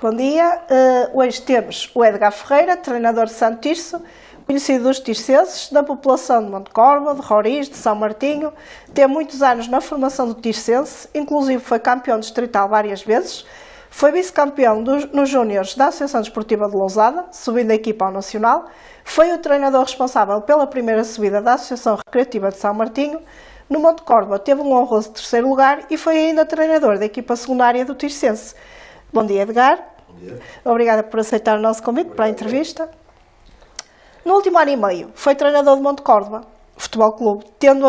Bom dia. Hoje temos o Edgar Ferreira, treinador de Santo Tirso, conhecido dos tircenses, da população de Montecorvo, de Roriz, de São Martinho. Tem muitos anos na formação do tircense, inclusive foi campeão distrital várias vezes. Foi vice-campeão nos júniores da Associação Desportiva de Lousada, subindo a equipa ao Nacional. Foi o treinador responsável pela primeira subida da Associação Recreativa de São Martinho. No Montecorvo teve um honroso terceiro lugar e foi ainda treinador da equipa secundária do tircense. Bom dia, Edgar. Bom dia. Obrigada por aceitar o nosso convite para a entrevista. No último ano e meio, foi treinador de Montecorvo Futebol Clube, tendo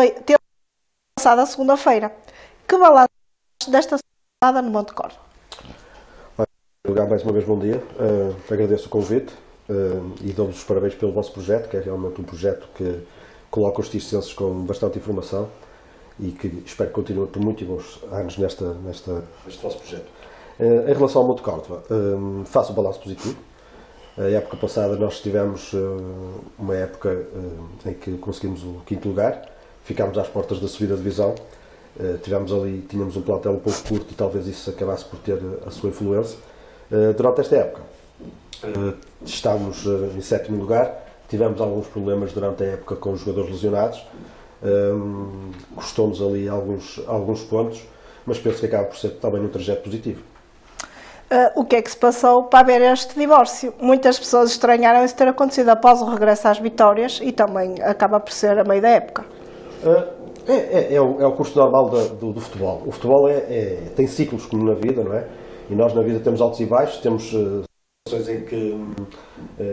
passado a segunda-feira. Que balanço desta semana no Montecorvo? Edgar, mais uma vez bom dia. Agradeço o convite e dou-vos os parabéns pelo vosso projeto, que é realmente um projeto que coloca os tircenses com bastante informação e que espero que continue por muitos bons anos neste vosso projeto. Em relação ao Montecorvo, faço um balanço positivo. A época passada nós tivemos uma época em que conseguimos o quinto lugar, ficámos às portas da subida de divisão, tínhamos um plantel um pouco curto e talvez isso acabasse por ter a sua influência. Durante esta época estávamos em sétimo lugar, tivemos alguns problemas durante a época com os jogadores lesionados, custou-nos ali alguns pontos, mas penso que acaba por ser também um trajeto positivo. O que é que se passou para haver este divórcio? Muitas pessoas estranharam isso ter acontecido após o regresso às vitórias e também acaba por ser a meio da época. É o curso normal do futebol. O futebol tem ciclos como na vida, não é? E nós na vida temos altos e baixos, temos situações em que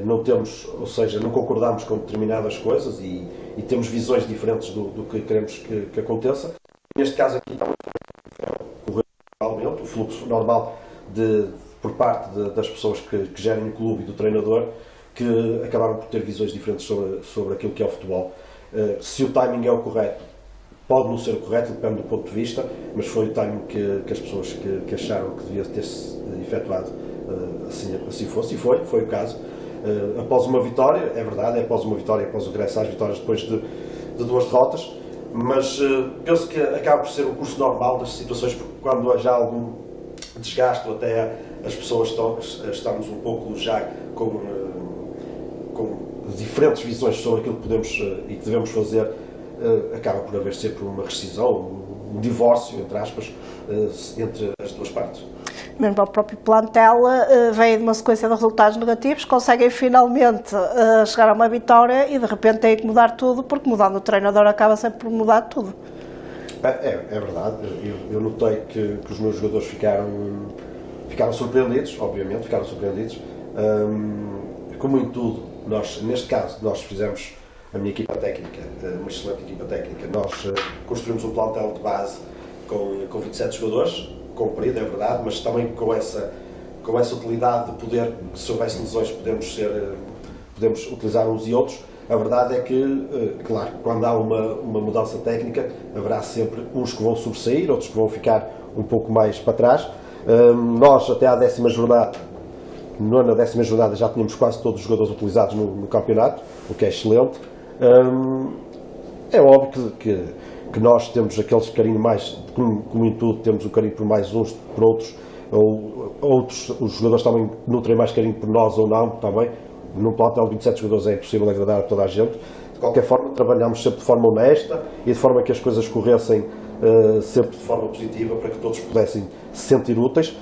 não temos, ou seja, não concordamos com determinadas coisas e temos visões diferentes do que queremos que aconteça. Neste caso aqui, o fluxo normal por parte das pessoas que gerem o clube e do treinador, que acabaram por ter visões diferentes sobre aquilo que é o futebol. Se o timing é o correto, pode não ser o correto, depende do ponto de vista, mas foi o timing que as pessoas que acharam que devia ter-se efetuado assim fosse, e foi o caso. Após uma vitória, é verdade, após uma vitória, após o regresso às vitórias depois de duas derrotas, mas penso que acaba por ser o curso normal das situações, porque quando já há algum desgaste, ou até as pessoas estamos um pouco já com diferentes visões sobre aquilo que podemos e que devemos fazer, acaba por haver sempre uma rescisão, um divórcio, entre aspas, entre as duas partes. Mesmo para o próprio plantel, veio de uma sequência de resultados negativos, conseguem finalmente chegar a uma vitória e de repente têm que mudar tudo, porque mudando o treinador acaba sempre por mudar tudo. É verdade, eu notei que os meus jogadores ficaram surpreendidos, obviamente, ficaram surpreendidos. Como em tudo, neste caso, nós fizemos a minha equipa técnica, uma excelente equipa técnica. Nós construímos um plantel de base com 27 jogadores, comprido, é verdade, mas também com essa utilidade de poder, se houvesse lesões, podemos utilizar uns e outros. A verdade é que, claro, quando há uma mudança técnica, haverá sempre uns que vão sobressair, outros que vão ficar um pouco mais para trás. Nós, até à 10ª jornada, na 10ª jornada, já tínhamos quase todos os jogadores utilizados no campeonato, o que é excelente. É óbvio que nós temos aqueles carinho mais, como em tudo, temos um carinho por mais uns, por outros, ou outros, os jogadores também nutrem mais carinho por nós ou não, também. Num plantel de 27 jogadores é impossível agradar a toda a gente. De qualquer forma, trabalhamos sempre de forma honesta e de forma que as coisas corressem sempre de forma positiva, para que todos pudessem se sentir úteis.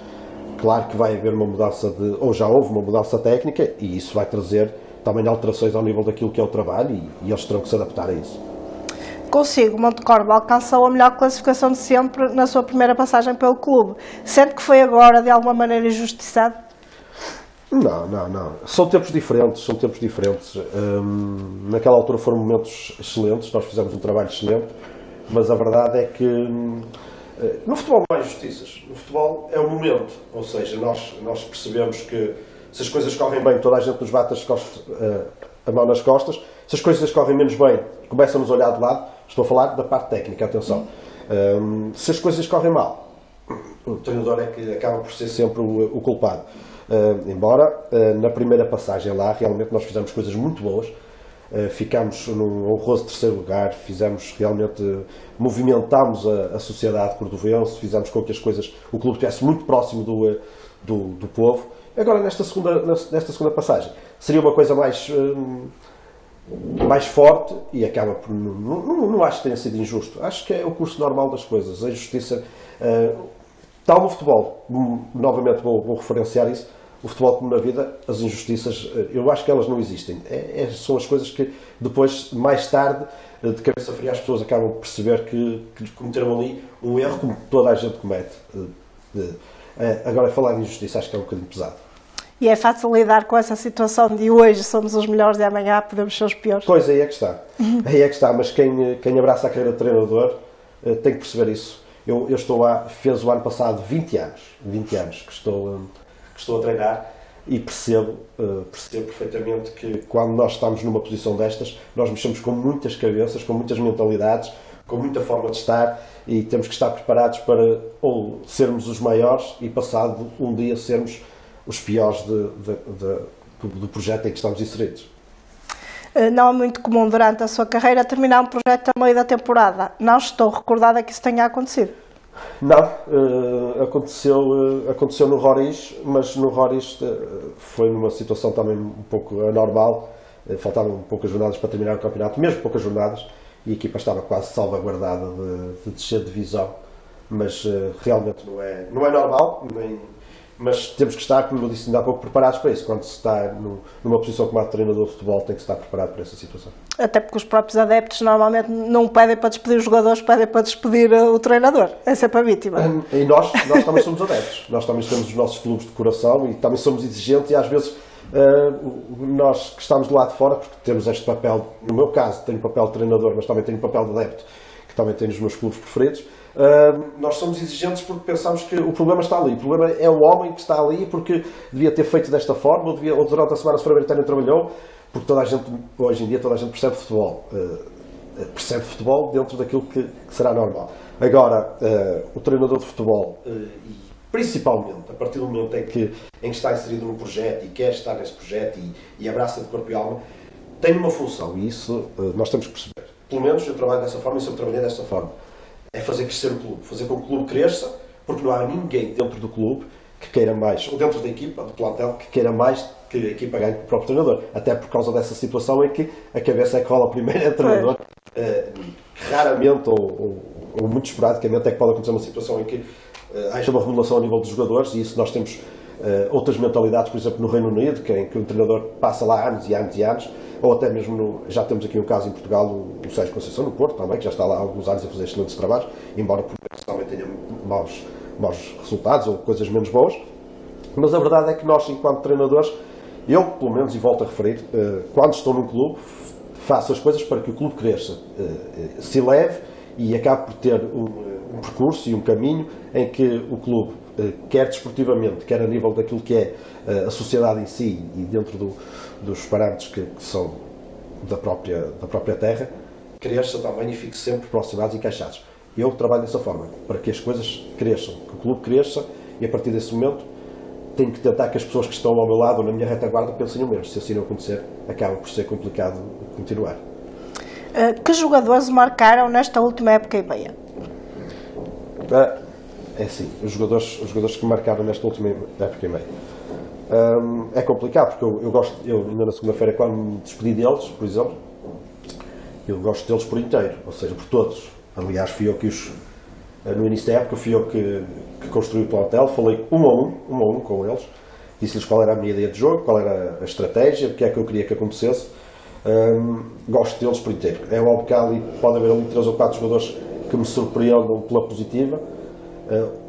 Claro que vai haver uma mudança ou já houve uma mudança técnica, e isso vai trazer também alterações ao nível daquilo que é o trabalho, e eles terão que se adaptar a isso. Consigo, Montecorvo alcançou a melhor classificação de sempre na sua primeira passagem pelo clube. Sente que foi agora de alguma maneira injustiçado? Não. São tempos diferentes, naquela altura foram momentos excelentes, nós fizemos um trabalho excelente, mas a verdade é que no futebol não há injustiças. No futebol é o momento, ou seja, nós percebemos que se as coisas correm bem, toda a gente nos bate a mão nas costas. Se as coisas correm menos bem, começam-nos a olhar de lado. Estou a falar da parte técnica, atenção. Se as coisas correm mal, o treinador é que acaba por ser sempre o culpado. Embora na primeira passagem lá realmente nós fizemos coisas muito boas, ficámos num honroso terceiro lugar, movimentámos a sociedade cordovense, fizemos com que as coisas, o clube estivesse muito próximo do povo, Agora, nesta segunda passagem, seria uma coisa mais forte e acaba por... Não acho que tenha sido injusto. Acho que é o curso normal das coisas. A justiça... tal no futebol, novamente vou referenciar isso, o futebol como na vida, as injustiças, eu acho que elas não existem. São as coisas que depois, mais tarde, de cabeça fria, as pessoas acabam por perceber que cometeram ali um erro como toda a gente comete. Agora, falar em injustiça acho que é um bocadinho pesado. E é fácil lidar com essa situação de hoje somos os melhores e amanhã podemos ser os piores? Pois, aí é que está. Aí é que está, mas quem abraça a carreira de treinador tem que perceber isso. Eu fez o ano passado 20 anos que estou a treinar e percebo perfeitamente que quando nós estamos numa posição destas, nós mexemos com muitas cabeças, com muitas mentalidades, com muita forma de estar e temos que estar preparados para ou sermos os maiores e passado um dia sermos os piores do projeto em que estamos inseridos. Não é muito comum durante a sua carreira terminar um projeto a meio da temporada. Não estou recordada que isso tenha acontecido. Não, aconteceu no Roriz, mas no Roriz foi numa situação também um pouco anormal. Faltavam poucas jornadas para terminar o campeonato, mesmo poucas jornadas, e a equipa estava quase salvaguardada de descer de divisão. Mas realmente não é normal, mas temos que estar, como eu disse ainda há pouco, preparados para isso. Quando se está numa posição como a de treinador de futebol, tem que estar preparado para essa situação. Até porque os próprios adeptos normalmente não pedem para despedir os jogadores, pedem para despedir o treinador. É sempre a vítima. E nós também somos adeptos. Nós também temos os nossos clubes de coração e também somos exigentes e às vezes nós que estamos do lado de fora, porque temos este papel, no meu caso tenho o papel de treinador, mas também tenho o papel de adepto, que também tenho os meus clubes preferidos. Nós somos exigentes porque pensamos que o problema está ali. O problema é o homem que está ali porque devia ter feito desta forma, ou durante a semana se for não trabalhou, porque hoje em dia toda a gente percebe futebol. Percebe futebol dentro daquilo que será normal. Agora, o treinador de futebol, e principalmente a partir do momento em que está inserido num projeto e quer estar nesse projeto e abraça de corpo e alma, tem uma função e isso nós temos que perceber. Pelo menos eu trabalho dessa forma e sempre trabalhei dessa forma. É fazer crescer o clube, fazer com que o clube cresça, porque não há ninguém dentro do clube que queira mais, ou dentro da equipa, do plantel, que queira mais que a equipa ganhe o próprio treinador. Até por causa dessa situação em que a cabeça é que rola primeiro é o treinador. Raramente ou muito esporadicamente é que pode acontecer uma situação em que haja uma remodelação a nível dos jogadores e isso nós temos outras mentalidades, por exemplo no Reino Unido, em que o treinador passa lá anos e anos e anos, ou até mesmo, já temos aqui um caso em Portugal, o Sérgio Conceição, no Porto também, que já está lá há alguns anos a fazer excelentes trabalhos, embora por vezes também tenha maus resultados ou coisas menos boas. Mas a verdade é que nós, enquanto treinadores, eu, pelo menos, e volto a referir, quando estou num clube, faço as coisas para que o clube cresça, se eleve e acabe por ter um percurso e um caminho em que o clube, quer desportivamente, quer a nível daquilo que é a sociedade em si e dentro dos parâmetros que são da própria terra, cresça também e fique sempre aproximados e encaixados. Eu trabalho dessa forma, para que as coisas cresçam, que o clube cresça e a partir desse momento tenho que tentar que as pessoas que estão ao meu lado ou na minha retaguarda pensem o mesmo. Se assim não acontecer, acaba por ser complicado continuar. Que jogadores marcaram nesta última época e meia? É assim, os jogadores que marcaram nesta última época e meia. É complicado, porque eu ainda na segunda-feira, quando me despedi deles, por exemplo, eu gosto deles por inteiro, ou seja, por todos. Aliás, fui eu que no início da época, fui eu que construí o plantel, falei um a um com eles, disse-lhes qual era a minha ideia de jogo, qual era a estratégia, o que é que eu queria que acontecesse. Gosto deles por inteiro. É óbvio que pode haver ali 3 ou 4 jogadores que me surpreendam pela positiva.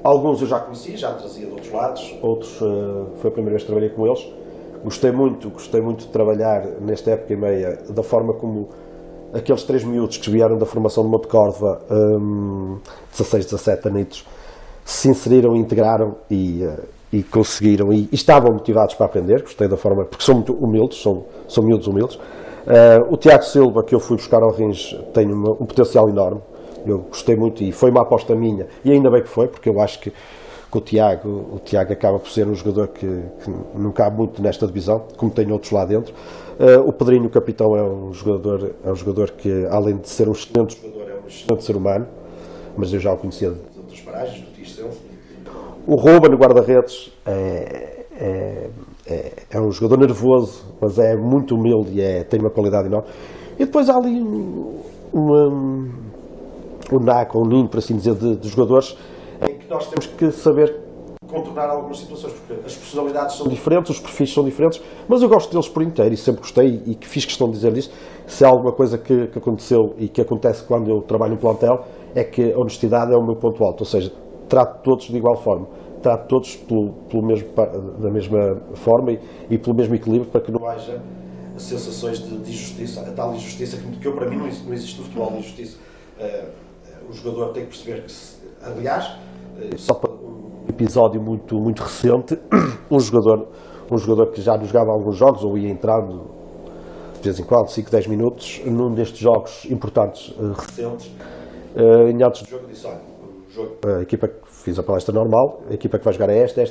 Alguns eu já conheci, já trazia de outros lados, outros foi a primeira vez que trabalhei com eles. Gostei muito de trabalhar nesta época e meia da forma como aqueles 3 miúdos que vieram da formação de Monte Córdoba, 16, 17 anitos, se inseriram e integraram e conseguiram e estavam motivados para aprender. Gostei da forma, porque são muito humildes, são miúdos humildes. O Tiago Silva, que eu fui buscar ao Rins, tem um potencial enorme. Eu gostei muito e foi uma aposta minha, e ainda bem que foi, porque eu acho que o Tiago acaba por ser um jogador que não cabe muito nesta divisão, como tem outros lá dentro. O Pedrinho, o capitão, é um jogador que, além de ser um excelente jogador, é um excelente ser humano, mas eu já o conhecia de outras paragens, do Tirceu. O Ruben, no guarda-redes, é um jogador nervoso, mas é muito humilde e tem uma qualidade enorme. E depois há ali um naco, um ninho, por assim dizer, de jogadores em que nós temos que saber contornar algumas situações, porque as personalidades são diferentes, os perfis são diferentes, mas eu gosto deles por inteiro e sempre gostei e que fiz questão de dizer isso. Se há alguma coisa que aconteceu e que acontece quando eu trabalho no plantel, é que a honestidade é o meu ponto alto, ou seja, trato todos de igual forma, trato todos da mesma forma e pelo mesmo equilíbrio, para que não haja sensações de injustiça, a tal injustiça que para mim não existe no futebol, de injustiça. O jogador tem que perceber que, aliás, só para um episódio muito recente, um jogador que já nos jogava alguns jogos, ou ia entrando de vez em quando, 5, 10 minutos, num destes jogos importantes recentes, em antes do jogo disse, olha, a equipa que fiz a palestra normal, a equipa que vai jogar é esta,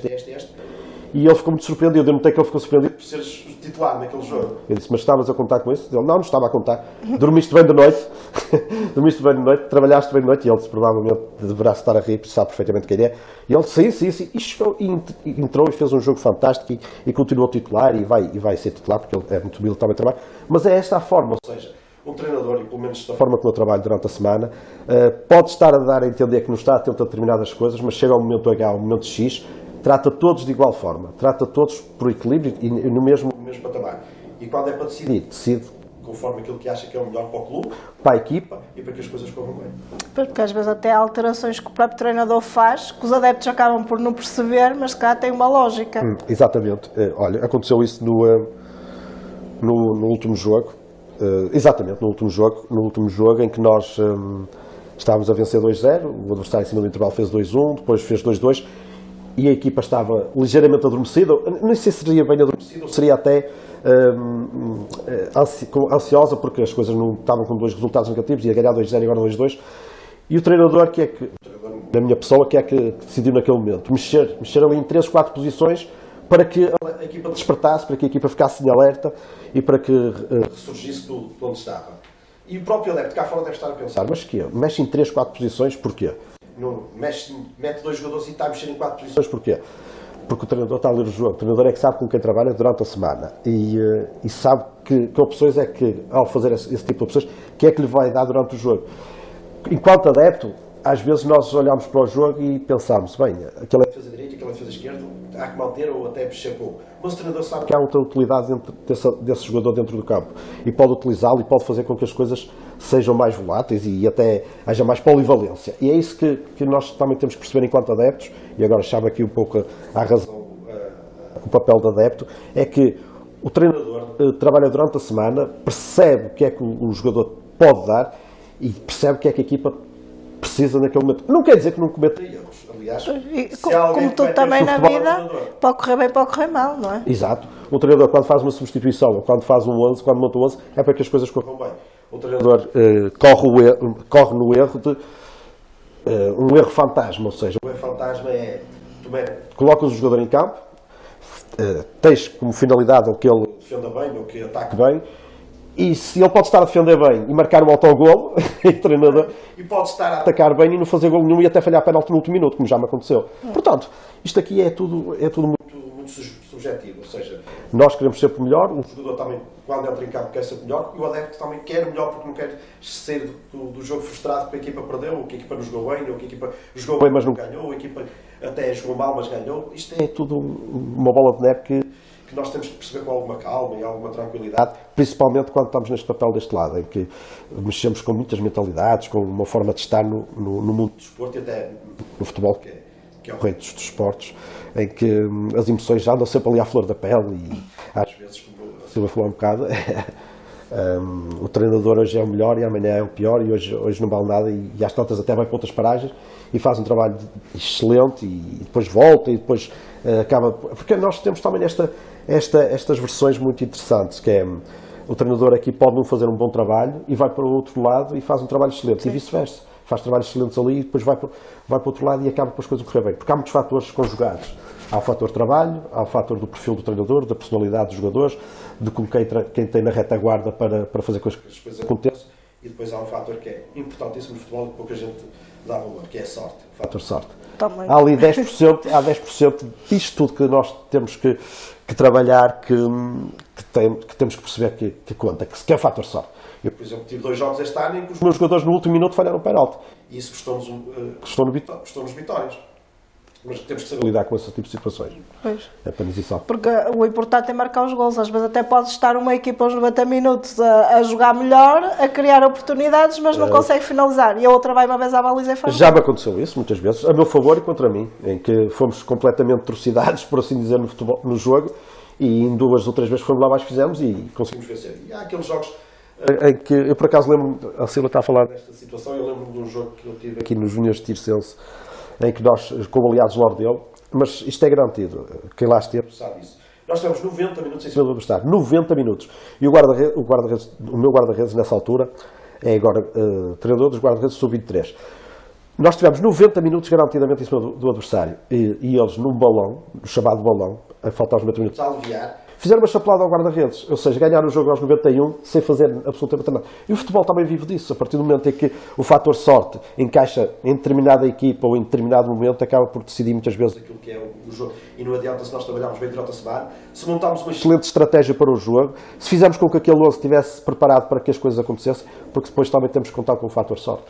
e ele ficou muito surpreendido. Eu notei que ele ficou surpreendido por seres titular naquele jogo. Eu disse, mas estavas a contar com isso? Ele, não estava a contar. Dormiste bem de noite, trabalhaste bem de noite, e ele provavelmente deverá estar a rir, porque sabe perfeitamente quem é. E ele, sim, e entrou e fez um jogo fantástico e continuou titular e vai ser titular, porque ele é muito humilde também trabalho. Mas é esta a forma, ou seja, um treinador, e pelo menos da forma como eu trabalho durante a semana, pode estar a dar a entender que não está atento a determinadas coisas, mas chega ao momento H, ao momento X, trata todos de igual forma, trata todos por equilíbrio e no mesmo patamar. E quando é para decidir, decide conforme aquilo que acha que é o melhor para o clube, para a equipa e para que as coisas corram bem. Porque às vezes até há alterações que o próprio treinador faz, que os adeptos acabam por não perceber, mas que cá tem uma lógica. Exatamente. Olha, aconteceu isso no último jogo. Exatamente, no último jogo em que nós estávamos a vencer 2-0, o adversário em cima do intervalo fez 2-1, depois fez 2-2 e a equipa estava ligeiramente adormecida, não sei se seria bem adormecida ou seria até ansiosa, porque as coisas não estavam com dois resultados negativos, ia ganhar 2-0 e agora 2-2, e o treinador, da minha pessoa, que decidiu naquele momento, mexer ali em 3, 4 posições para que a equipa despertasse, para que a equipa ficasse em alerta e para que ressurgisse de onde estava. E o próprio adepto cá fora deve estar a pensar, mas que mexe em 3, 4 posições, porquê? Não mete 2 jogadores e está a mexer em 4 posições, porquê? Porque o treinador está a ler o jogo, o treinador é que sabe com quem trabalha durante a semana e sabe que opções é que, ao fazer esse tipo de opções, que é que lhe vai dar durante o jogo. Enquanto adepto, às vezes nós olhamos para o jogo e pensamos, bem, aquele é defesa direita, aquele é defesa esquerda, há que manter ou até mexer pouco. Mas o treinador sabe que há outra utilidade desse jogador dentro do campo e pode utilizá-lo e pode fazer com que as coisas sejam mais voláteis e até haja mais polivalência. E é isso que nós também temos que perceber enquanto adeptos, e agora chamo aqui um pouco à razão o papel do adepto, é que o treinador trabalha durante a semana, percebe o que é que o jogador pode dar e percebe o que é que a equipa precisa naquele momento. Não quer dizer que não cometa erros, aliás. Como tudo também na vida, pode correr bem, pode correr mal, não é? Exato. O treinador, quando faz uma substituição, ou quando faz um 11, quando monta um 11, é para que as coisas corram bem. O treinador corre no erro de um erro fantasma, ou seja, o erro fantasma é colocas o jogador em campo, tens como finalidade ou que ele defenda bem ou que ataque bem, e se ele pode estar a defender bem e marcar um autogolo, e pode estar a atacar bem e não fazer golo nenhum e até falhar pênalti no último minuto, como já me aconteceu. Portanto, isto aqui é tudo muito subjetivo, ou seja, nós queremos ser melhor, o jogador também, quando entra em campo, quer ser melhor, e o adepto também quer melhor porque não quer sair do jogo frustrado porque a equipa perdeu, ou que a equipa não jogou bem, ou que a equipa jogou bem mas não ganhou, ou a equipa até jogou mal mas ganhou. Isto é tudo uma bola de neve que nós temos que perceber com alguma calma e alguma tranquilidade, principalmente quando estamos neste papel deste lado, em que mexemos com muitas mentalidades, com uma forma de estar no mundo do desporto e até no futebol, que é o rei dos desportos, em que as emoções andam sempre ali à flor da pele e às vezes, como a Silvia falou um bocado, o treinador hoje é o melhor e amanhã é o pior e hoje não vale nada e às tantas até vai para outras paragens e faz um trabalho excelente e depois volta e depois acaba... Porque nós temos também estas versões muito interessantes, que é o treinador aqui pode não fazer um bom trabalho e vai para o outro lado e faz um trabalho excelente. Sim. E vice-versa. Faz trabalhos excelentes ali e depois vai para o outro lado e acaba com as coisas a correr bem. Porque há muitos fatores conjugados. Há o fator trabalho, há o fator do perfil do treinador, da personalidade dos jogadores, de como quem tem na retaguarda para fazer com que as coisas aconteçam. E depois há um fator que é importantíssimo no futebol, que pouca gente dá valor, que é a sorte, o fator sorte. Também. Há ali 10% disto tudo que nós temos que trabalhar, que temos que perceber que conta, que é o fator sorte. Eu, por exemplo, tive 2 jogos este ano em que os meus jogadores no último minuto falharam um penalti. E isso custou-nos vitórias. Mas temos que saber lidar com esse tipo de situações. Pois. É apenas isso. Porque o importante é marcar os gols. Às vezes até pode estar uma equipa aos 90 minutos a jogar melhor, a criar oportunidades, mas não consegue finalizar. E a outra vai uma vez à baliza e faz. Já me aconteceu isso muitas vezes, a meu favor e contra mim, em que fomos completamente trucidados, por assim dizer, no jogo, e em 2 ou 3 vezes que fomos lá mais fizemos e conseguimos vencer. E há aqueles jogos em que eu, por acaso, lembro-me, a Silva está a falar desta situação, eu lembro-me de um jogo que eu tive aqui nos Júniores de Tirsense, em que nós, como aliados ao lado dele, mas isto é garantido, quem lá esteve sabe isso. Nós tivemos 90 minutos em cima do adversário, 90 minutos. E o meu guarda-redes nessa altura é agora treinador dos guarda-redes sub-23. Nós tivemos 90 minutos garantidamente em cima do adversário e eles num balão, no chamado balão, a faltar os 90 minutos a aliviar, fizeram uma chapelada ao guarda-redes, ou seja, ganharam o jogo aos 91 sem fazer absolutamente nada. E o futebol também vive disso, a partir do momento em que o fator sorte encaixa em determinada equipa ou em determinado momento, acaba por decidir muitas vezes aquilo que é o jogo. E não adianta se nós trabalharmos bem durante a semana, se montarmos uma excelente estratégia para o jogo, se fizermos com que aquele 11 estivesse preparado para que as coisas acontecessem, porque depois também temos que contar com o fator sorte.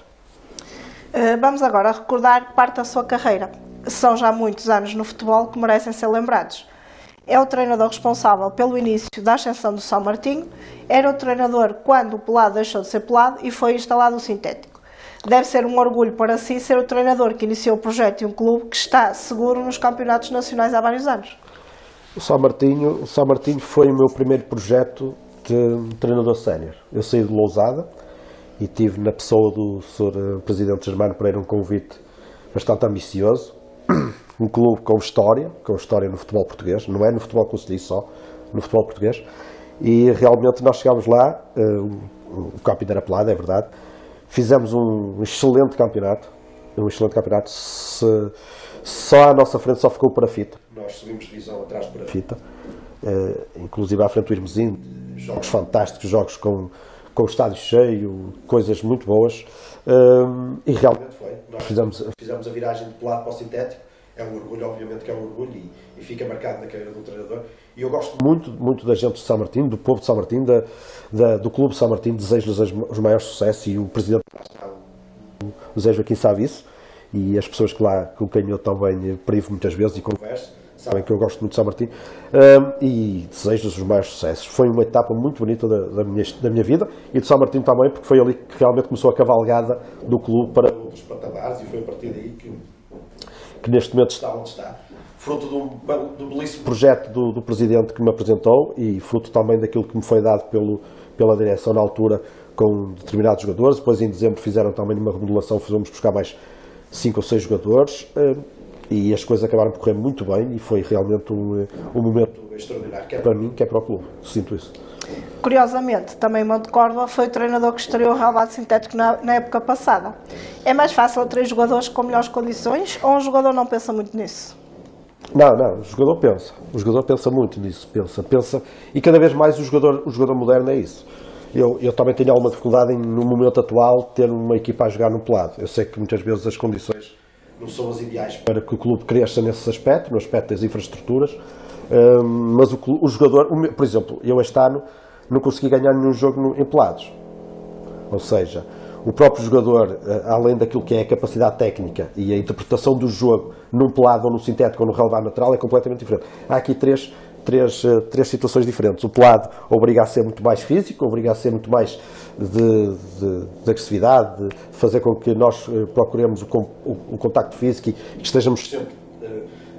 Vamos agora recordar parte da sua carreira. São já muitos anos no futebol que merecem ser lembrados. É o treinador responsável pelo início da ascensão do São Martinho, era o treinador quando o pelado deixou de ser pelado e foi instalado o sintético. Deve ser um orgulho para si ser o treinador que iniciou o projeto de um clube que está seguro nos campeonatos nacionais há vários anos. O São Martinho foi o meu primeiro projeto de treinador sénior. Eu saí de Lousada e tive na pessoa do Sr. Presidente Germano Pereira um convite bastante ambicioso. Um clube com história no futebol português, não é no futebol que se diz só, no futebol português, e realmente nós chegámos lá, o campo ainda era pelado, é verdade, fizemos um excelente campeonato, só à nossa frente só ficou o Parafita. Nós subimos divisão atrás do Parafita, inclusive à frente do Irmezinho, jogos fantásticos, jogos com o estádio cheio, coisas muito boas, e realmente foi. Nós fizemos a viragem de pelado para o sintético. É um orgulho, obviamente que é um orgulho e fica marcado na carreira do treinador. E eu gosto muito da gente de São Martinho, do povo de São Martinho, do Clube de São Martinho, desejo-lhes os maiores sucessos e o Presidente o Zé Joaquim sabe isso e as pessoas com quem eu também privo muitas vezes e converso, sabem que eu gosto muito de São Martinho e desejo-lhes os maiores sucessos. Foi uma etapa muito bonita da minha vida e de São Martinho também, porque foi ali que realmente começou a cavalgada do clube para outros patamares e foi a partir daí que neste momento está onde está, fruto do belíssimo projeto do Presidente que me apresentou e fruto também daquilo que me foi dado pela direção na altura com determinados jogadores. Depois em dezembro fizeram também uma remodelação, fizemos buscar mais 5 ou 6 jogadores e as coisas acabaram por correr muito bem e foi realmente um momento extraordinário, quer para mim, quer para o clube, sinto isso. Curiosamente, também Monte Córdoba foi o treinador que estreou o relvado sintético na época passada. É mais fácil atrair jogadores com melhores condições ou um jogador não pensa muito nisso? Não, o jogador pensa muito nisso, pensa e cada vez mais o jogador moderno é isso. Eu também tenho alguma dificuldade no momento atual ter uma equipa a jogar no pelado. Eu sei que muitas vezes as condições não são as ideais para que o clube cresça nesse aspecto, no aspecto das infraestruturas, mas o jogador, por exemplo, eu este ano não consegui ganhar nenhum jogo em pelados. Ou seja, o próprio jogador, além daquilo que é a capacidade técnica e a interpretação do jogo num pelado ou no sintético ou no relevado natural é completamente diferente. Há aqui três situações diferentes. O pelado obriga a ser muito mais físico, obriga a ser muito mais de agressividade, de fazer com que nós procuremos o contacto físico e que estejamos sempre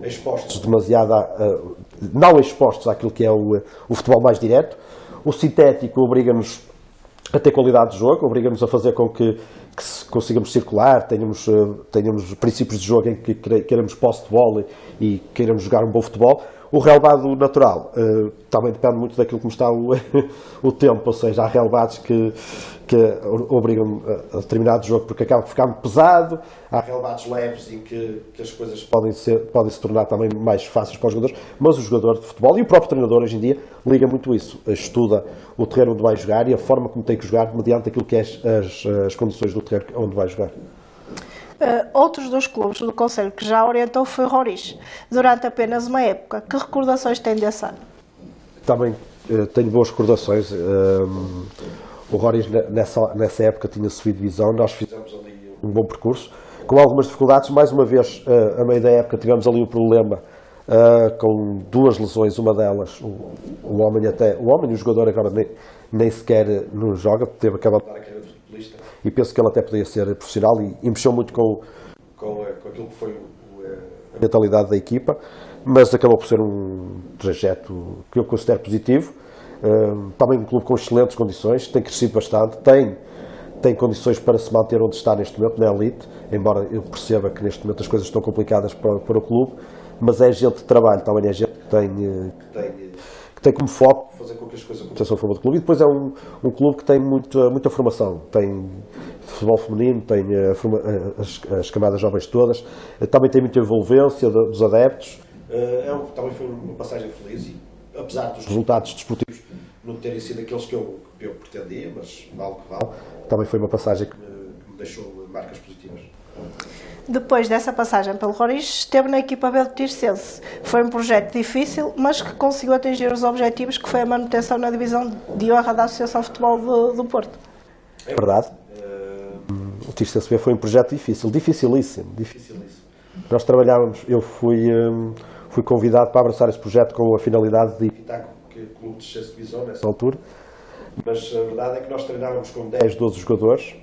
expostos demasiado, não expostos àquilo que é o futebol mais direto. O sintético obriga-nos a ter qualidade de jogo, obriga-nos a fazer com que consigamos circular, tenhamos princípios de jogo em que queremos posse de bola e queremos jogar um bom futebol. O relevado natural também depende muito daquilo como está o tempo, ou seja, há relevados que obrigam a determinado jogo porque acaba por ficar muito pesado, há relevados leves em que as coisas podem se tornar também mais fáceis para os jogadores, mas o jogador de futebol e o próprio treinador hoje em dia liga muito isso, estuda o terreno onde vai jogar e a forma como tem que jogar mediante aquilo que é as condições do terreno onde vai jogar. Outros dos clubes do Conselho que já orientou foi o Roriz, durante apenas uma época. Que recordações tem desse ano? Também tenho boas recordações. O Roriz nessa época tinha subido divisão, nós fizemos ali um bom percurso, com algumas dificuldades. Mais uma vez, a meio da época, tivemos ali um problema com duas lesões, uma delas, o homem e o jogador agora nem sequer não joga, teve acabado de dar a carreira de futebolista, e penso que ele até podia ser profissional e mexeu muito com aquilo que foi a mentalidade da equipa, mas acabou por ser um trajeto que eu considero positivo. Também um clube com excelentes condições, tem crescido bastante, tem condições para se manter onde está neste momento, na elite, embora eu perceba que neste momento as coisas estão complicadas para o clube, mas é gente de trabalho, também é gente que tem como foco fazer com que as coisas aconteçam a favor do clube. E depois é um clube que tem muita formação, tem futebol feminino, tem as camadas jovens todas, também tem muita envolvência dos adeptos. Também foi uma passagem feliz, e apesar dos resultados desportivos não terem sido aqueles que eu pretendia, mas vale o que vale, também foi uma passagem que me deixou marcas positivas. Depois dessa passagem pelo Roriz, esteve na equipa B do Tirsense. Foi um projeto difícil, mas que conseguiu atingir os objetivos, que foi a manutenção na divisão de honra da Associação de Futebol do Porto. É verdade. O Tirsense B foi um projeto dificilíssimo. Nós trabalhávamos, eu fui convidado para abraçar esse projeto com a finalidade de evitar que o clube descesse de divisão nessa altura, mas a verdade é que nós treinávamos com 10, 12 jogadores,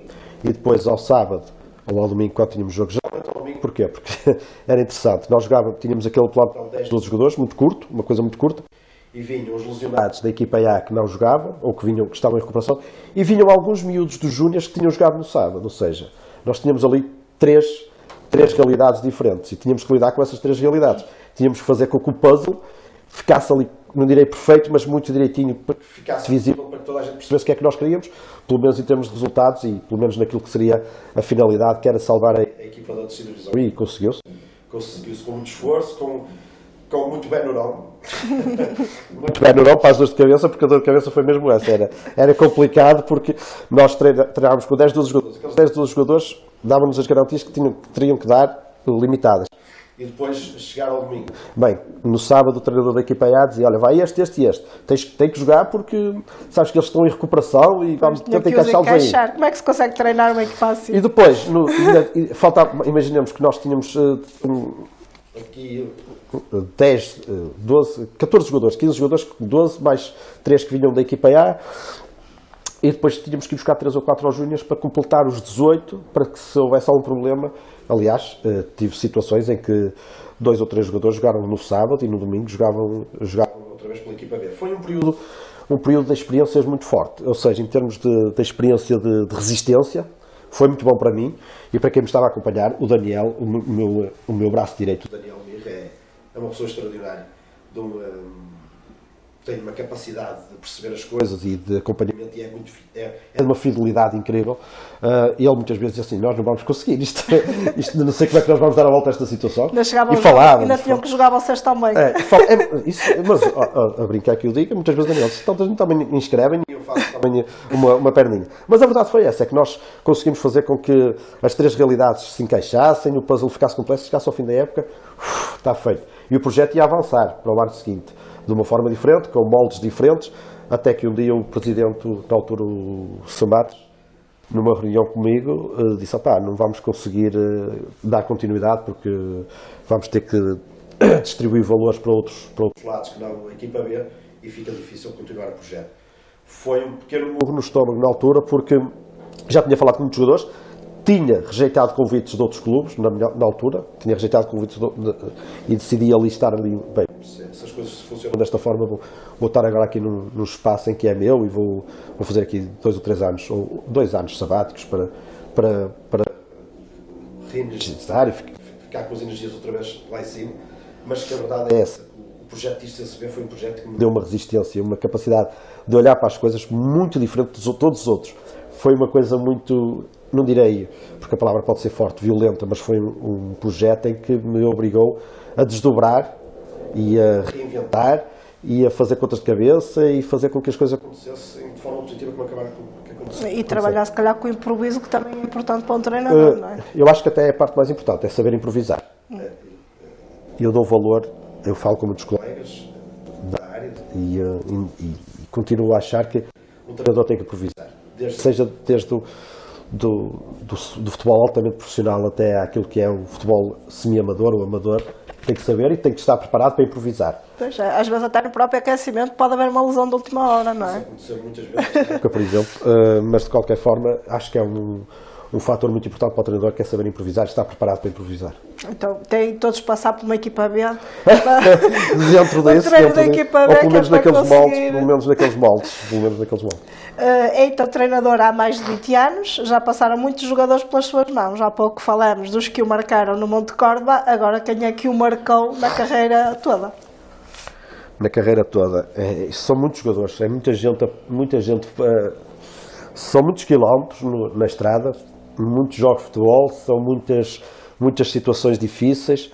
e depois ao sábado ou ao domingo, quando tínhamos jogos, geralmente ao domingo, porquê? Porque era interessante, nós tínhamos aquele plano de 10, 12 jogadores, muito curto, uma coisa muito curta, e vinham os lesionados da equipa A que não jogavam, ou que estavam em recuperação, e vinham alguns miúdos dos júniores que tinham jogado no sábado, ou seja, nós tínhamos ali três realidades diferentes, e tínhamos que lidar com essas três realidades. Tínhamos que fazer com que o puzzle ficasse ali, não direi perfeito, mas muito direitinho, para que ficasse visível, para que toda a gente percebesse o que é que nós queríamos, pelo menos em termos de resultados e pelo menos naquilo que seria a finalidade, que era salvar a equipa da terceira divisão. E conseguiu-se. Conseguiu-se com muito esforço, com muito bem neural. Muito bem neural para as dores de cabeça, porque a dor de cabeça foi mesmo essa. Era complicado, porque nós treinávamos com 10, 12 jogadores. Aqueles 10, 12 jogadores davam-nos as garantias que teriam que dar limitadas. E depois chegar ao domingo. Bem, no sábado o treinador da equipa A dizia: olha, vai este. Tem que jogar porque sabes que eles estão em recuperação e vamos tentar encaixá-los aí. Como é que se consegue treinar uma equipa assim? E depois, imaginemos que nós tínhamos aqui 10, 12, 14 jogadores, 15 jogadores, 12 mais 3 que vinham da equipa A. E depois tínhamos que ir buscar 3 ou 4 aos júniores para completar os 18, para que se houvesse algum problema. Aliás, tive situações em que 2 ou 3 jogadores jogaram no sábado e no domingo jogavam outra vez pela equipa B. Foi um período de experiências muito forte, ou seja, em termos de experiência de resistência, foi muito bom para mim e para quem me estava a acompanhar. O Daniel, o meu braço direito, o Daniel Mir, é uma pessoa extraordinária, tem uma capacidade de perceber as coisas e de acompanhamento, e é de uma fidelidade incrível. Ele muitas vezes diz assim: nós não vamos conseguir isto não sei como é que nós vamos dar a volta a esta situação. E falava. Ainda tinham que jogar vocês também. Mas a brincar que eu digo, muitas vezes Daniel, então também inscrevem e eu faço também uma perninha. Mas a verdade foi essa, é que nós conseguimos fazer com que as três realidades se encaixassem, o puzzle ficasse completo, chegasse ao fim da época, está feito. E o projeto ia avançar para o ano seguinte, de uma forma diferente, com moldes diferentes, até que um dia o presidente, na altura o Samates, numa reunião comigo, disse: não vamos conseguir dar continuidade porque vamos ter que distribuir valores para outros lados que não a equipa B e fica difícil continuar o projeto. Foi um pequeno murro no estômago na altura, porque já tinha falado com muitos jogadores, tinha rejeitado convites de outros clubes na altura, e decidi ali estar ali. Bem, se as coisas funcionam desta forma, vou estar agora aqui num espaço em que é meu e vou fazer aqui 2 ou 3 anos, ou 2 anos sabáticos para reenergizar e ficar com as energias outra vez lá em cima. Mas que a verdade é essa: o projeto de ICCB foi um projeto que me deu uma resistência, uma capacidade de olhar para as coisas muito diferente de todos os outros. Foi uma coisa muito, não direi, porque a palavra pode ser forte, violenta, mas foi um projeto em que me obrigou a desdobrar e a reinventar e a fazer contas de cabeça e fazer com que as coisas acontecessem de forma positiva, como acontecer. E trabalhar, se calhar, com o improviso, que também é importante para um treinador, não é? Eu acho que até é a parte mais importante, é saber improvisar. Eu dou valor, eu falo com muitos colegas da área e continuo a achar que um treinador tem que improvisar. Seja desde do futebol altamente profissional até aquilo que é o futebol semi-amador ou amador, tem que saber e tem que estar preparado para improvisar. Pois é, às vezes até no próprio aquecimento pode haver uma lesão de última hora, não é? Aconteceu muitas vezes, por exemplo, mas de qualquer forma acho que é um fator muito importante para o treinador, que é saber improvisar, estar preparado para improvisar. Então, tem todos que passar por uma equipa B. Dentro desse, ou pelo menos naqueles moldes. É então, treinador há mais de 20 anos, já passaram muitos jogadores pelas suas mãos. Há pouco falamos dos que o marcaram no Monte Córdoba, agora quem é que o marcou na carreira toda? Na carreira toda, são muitos jogadores, é muita gente, são muitos quilómetros na estrada, muitos jogos de futebol, são muitas situações difíceis.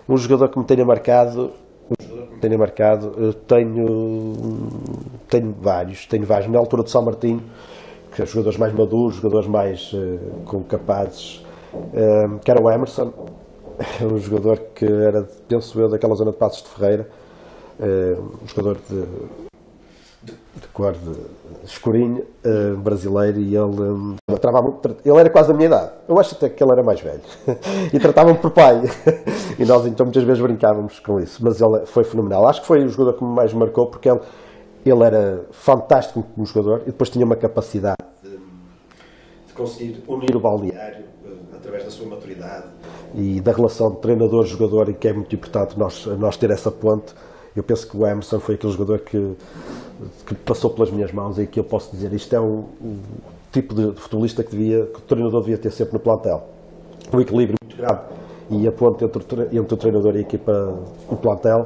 Um jogador que me tenha marcado, tenho vários. Na altura de São Martinho, que são jogadores mais maduros, jogadores mais capazes, que era o Emerson, um jogador que era, penso eu, daquela zona de Passos de Ferreira, um jogador de cor escurinho, brasileiro, e ele era quase da minha idade. Eu acho até que ele era mais velho e tratavam-me por pai e nós então muitas vezes brincávamos com isso, mas ele foi fenomenal. Acho que foi o jogador que mais me marcou, porque ele era fantástico como jogador e depois tinha uma capacidade de conseguir unir o balneário através da sua maturidade e da relação de treinador-jogador, e que é muito importante nós ter essa ponte. Eu penso que o Emerson foi aquele jogador que passou pelas minhas mãos, e que eu posso dizer, isto é um tipo de futebolista que o treinador devia ter sempre no plantel. Um equilíbrio muito grande e a ponte entre o treinador e a equipa, o plantel,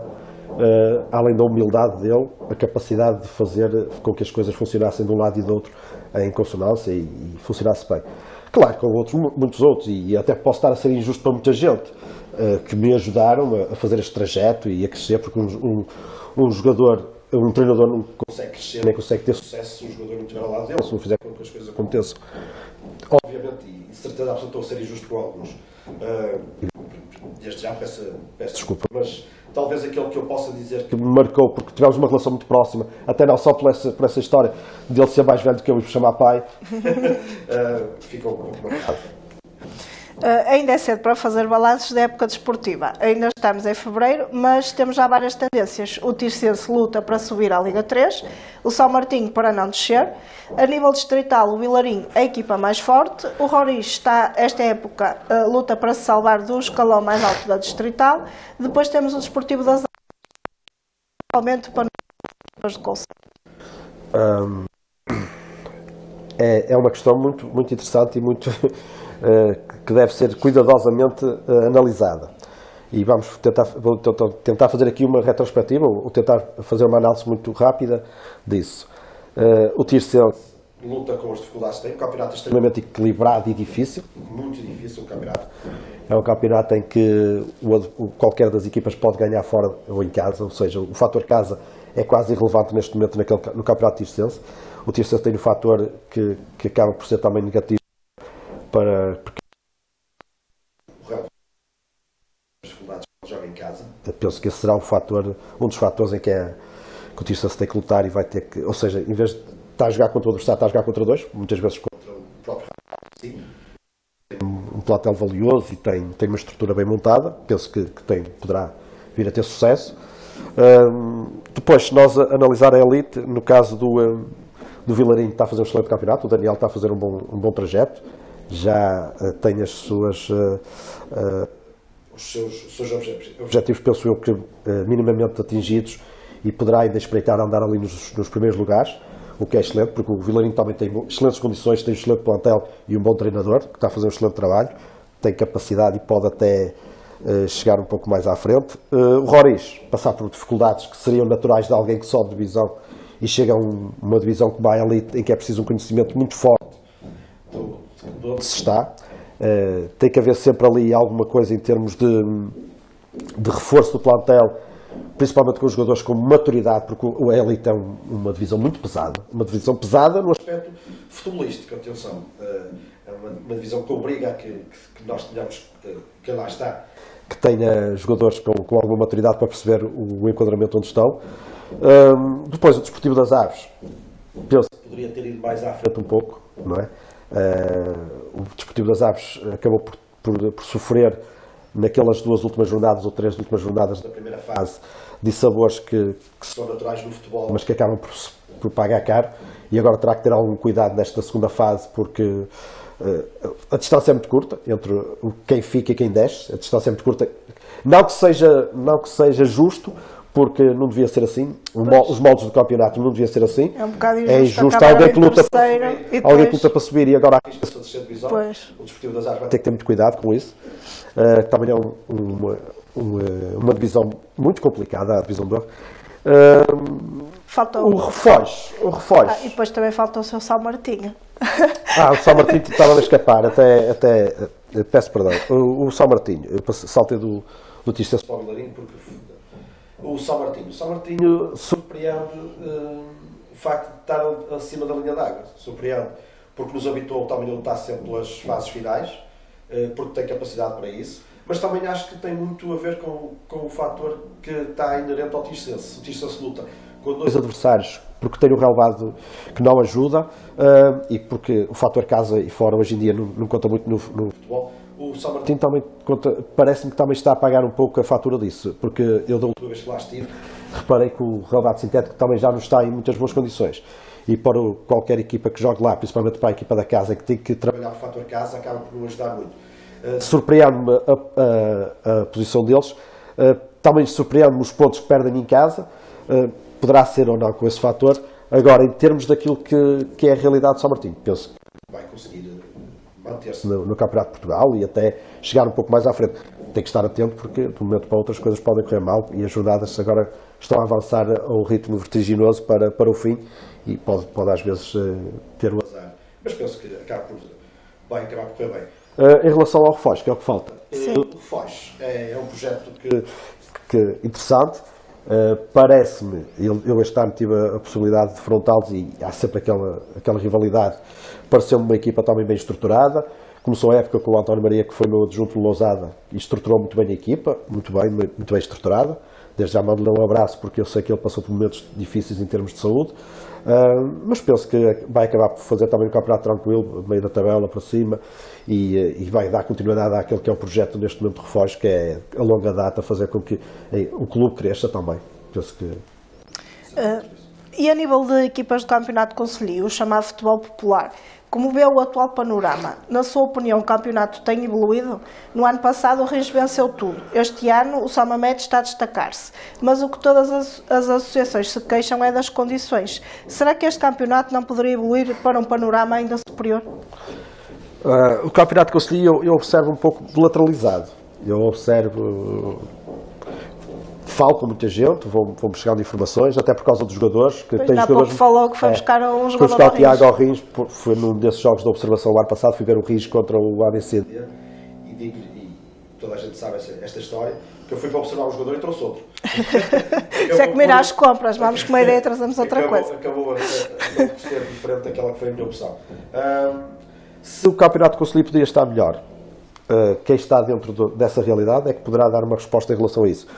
além da humildade dele, a capacidade de fazer com que as coisas funcionassem de um lado e do outro em consonância e funcionasse bem. Claro, com muitos outros, e até posso estar a ser injusto para muita gente, que me ajudaram a fazer este trajeto e a crescer, porque um treinador não consegue crescer, nem consegue ter sucesso se um jogador não estiver ao lado dele, se não fizer com que as coisas aconteçam. Obviamente, e de certeza absoluta, estou a ser injusto com alguns. Desde já peço desculpa, mas talvez aquele que eu possa dizer que me marcou, porque tivemos uma relação muito próxima, até não só por essa história dele ser mais velho do que eu e me chamar pai, ficou um pouco marcado. Ainda é cedo para fazer balanços da época desportiva. Ainda estamos em fevereiro, mas temos já várias tendências. O Tirsense luta para subir à Liga 3, o São Martinho para não descer. A nível distrital, o Vilarinho é a equipa mais forte. O Roriz está, esta época, luta para se salvar do escalão mais alto da distrital. Depois temos o Desportivo das Águas, principalmente para os de Conselho. É uma questão muito, muito interessante e muito que deve ser cuidadosamente analisada. E vou tentar fazer aqui uma retrospectiva, ou tentar fazer uma análise muito rápida disso. O Tirsense luta com as dificuldades que tem, o campeonato é extremamente equilibrado e difícil, muito difícil o campeonato. É um campeonato em que qualquer das equipas pode ganhar fora ou em casa, ou seja, o fator casa é quase irrelevante neste momento no campeonato Tirsense. O Tirsense tem um fator que acaba por ser também negativo, porque as dificuldades que joga em casa. Eu penso que esse será um dos fatores em que o Tirsense tem que lutar e vai ter que, ou seja, em vez de estar a jogar contra o adversário, está a jogar contra dois, muitas vezes contra o próprio. Sim. Tem um plantel valioso e tem uma estrutura bem montada, penso que poderá vir a ter sucesso. Depois, se nós analisar a elite, no caso do Vilarinho, está a fazer um excelente campeonato, o Daniel está a fazer um bom trajeto, já tem os seus objetivos, penso eu, que minimamente atingidos, e poderá ainda espreitar a andar ali nos primeiros lugares, o que é excelente, porque o Vilarinho também tem excelentes condições, tem um excelente plantel e um bom treinador, que está a fazer um excelente trabalho, tem capacidade e pode até chegar um pouco mais à frente. O Roriz, passar por dificuldades que seriam naturais de alguém que sobe de divisão e chega a uma divisão como a elite, em que é preciso um conhecimento muito forte de onde se está. Tem que haver sempre ali alguma coisa em termos de reforço do plantel, principalmente com os jogadores com maturidade, porque o Elite é uma divisão muito pesada, uma divisão pesada no aspecto futebolístico, atenção, é uma divisão que obriga a que nós tenhamos, quem lá está, que tenha jogadores com alguma maturidade para perceber o enquadramento onde estão. Depois o Desportivo das Aves, penso que poderia ter ido mais à frente um pouco, não é? O Desportivo das Aves acabou por sofrer naquelas 2 últimas jornadas ou 3 últimas jornadas da primeira fase dissabores que são naturais no futebol, mas que acabam por pagar caro, e agora terá que ter algum cuidado nesta segunda fase, porque a distância é muito curta entre quem fica e quem desce. A distância é muito curta, não que seja justo, porque não devia ser assim. Os moldes do campeonato não devia ser assim. É um bocado injusto. É injusto alguém que luta para subir e agora arrisca-se a descer de divisão. O Desportivo das Aves vai ter que ter muito cuidado com isso. Também é uma divisão muito complicada, a divisão de honra. O Refós. E depois também falta o seu São Martinho. O São Martinho estava a escapar, até peço perdão. O São Martinho, eu saltei do Tirsense para o Vilarinho, porque o São Martinho surpreende o facto de estar acima da linha d'água, surpreende, porque nos habituou também a lutar sempre pelas fases finais, porque tem capacidade para isso, mas também acho que tem muito a ver com o fator que está inerente ao Tirsense. O Tirsense luta com 2 adversários, porque tem o relevado que não ajuda, e porque o fator casa e fora hoje em dia não conta muito no futebol. O São Martinho também parece-me que também está a pagar um pouco a fatura disso, porque eu da última vez que lá estive reparei que o relevado sintético também já não está em muitas boas condições, e para qualquer equipa que jogue lá, principalmente para a equipa da casa, que tem que trabalhar o fator casa, acaba por não ajudar muito. Surpreende-me a posição deles, também surpreende-me os pontos que perdem em casa, poderá ser ou não com esse fator. Agora, em termos daquilo que é a realidade de São Martinho, penso que vai conseguir manter-se no Campeonato de Portugal e até chegar um pouco mais à frente. Tem que estar atento, porque de um momento para outro as coisas podem correr mal, e as jornadas agora estão a avançar a um ritmo vertiginoso para o fim, e pode às vezes ter o azar. Mas penso que vai acabar por correr bem. Em relação ao Refós, que é o que falta. O Refós é um projeto interessante. Parece-me, eu este ano tive a possibilidade de defrontá-los, e há sempre aquela rivalidade. Pareceu-me uma equipa também bem estruturada. Começou a época com o António Maria, que foi meu adjunto de Lousada, e estruturou muito bem a equipa, muito bem estruturada. Desde já mando-lhe um abraço, porque eu sei que ele passou por momentos difíceis em termos de saúde, mas penso que vai acabar por fazer também um campeonato tranquilo, meio da tabela para cima, e vai dar continuidade àquele que é o projeto neste momento de Refós, que é a longa data, fazer com que o clube cresça também. Penso que... E a nível de equipas do Campeonato Concelhio, o chamado futebol popular, como vê o atual panorama? Na sua opinião, o campeonato tem evoluído? No ano passado o Rijo venceu tudo. Este ano o Salmamede está a destacar-se. Mas o que todas as associações se queixam é das condições. Será que este campeonato não poderia evoluir para um panorama ainda superior? O campeonato Concelhio eu observo um pouco lateralizado. Eu observo... Falo com muita gente, vou buscando informações, até por causa dos jogadores. Que tem jogadores, falou que foi buscar um jogador. Foi buscar o Tiago ao Rijo, foi num desses jogos de observação do ano passado, fui ver o Rijo contra o ABCD, e toda a gente sabe esta história, que eu fui para observar um jogador e trouxe outro. Isso é comer às compras, vamos comer e trazemos outra coisa. Acabou a ser diferente daquela que foi a minha opção. Se o campeonato Concelhio podia estar melhor, quem está dentro dessa realidade é que poderá dar uma resposta em relação a isso.